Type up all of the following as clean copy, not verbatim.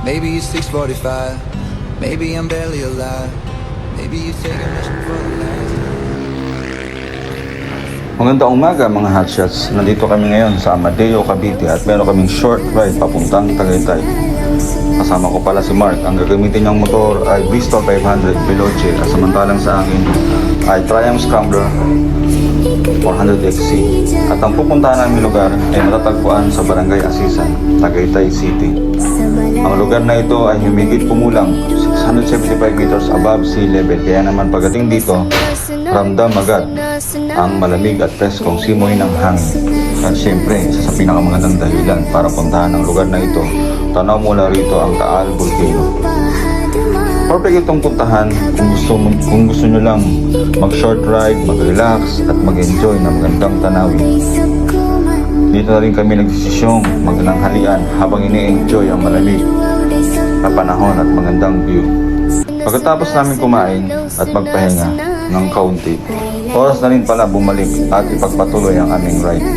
Maybe it's 6:45. Maybe I'm barely alive. Maybe you take a mission for the last. Magandang umaga mga hotshots. Nandito kami ngayon sa Amadeo, Cavite at meron kaming short ride papuntang Tagaytay. Kasama ko pala si Mark. Ang gagamitin niyang motor ay Bristol 500 Veloce at samantalang sa akin ay Triumph Scrambler 400XC. At ang pupuntahan namin lugar ay matatagpuan sa Barangay Asisan, Tagaytay City. Ang lugar na ito ay humigit kumulang 675 meters above sea level, kaya naman pagdating dito, ramdam agad ang malamig at preskong simoy ng hangin. At syempre, isa sa pinakamagandang dahilan para puntahan ang lugar na ito, tanaw mula rito ang Taal Volcano. Perfect itong puntahan kung gusto nyo lang mag short ride, mag-relax at mag-enjoy ng magandang tanawin. Dito na rin kami nagdesisyong magnanghalian habang ini-enjoy ang malamig na panahon at magandang view. Pagkatapos namin kumain at magpahinga ng kaunti, oras na rin pala bumalik at ipagpatuloy ang aming ride.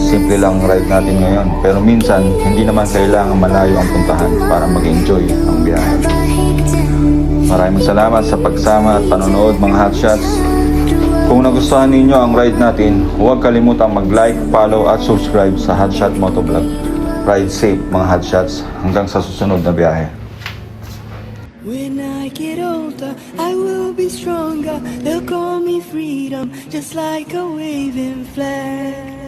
Simple lang ride natin ngayon, pero minsan hindi naman kailangan malayo ang puntahan para mag-enjoy ang biyahe. Maraming salamat sa pagsama at panonood mga hotshots. Kung nagustuhan ninyo ang ride natin, huwag kalimutang mag-like, follow at subscribe sa Hotshot Motovlog. Ride safe mga hotshots hanggang sa susunod na biyahe. When I get older, I will be stronger. They'll call me freedom, just like a waving flag.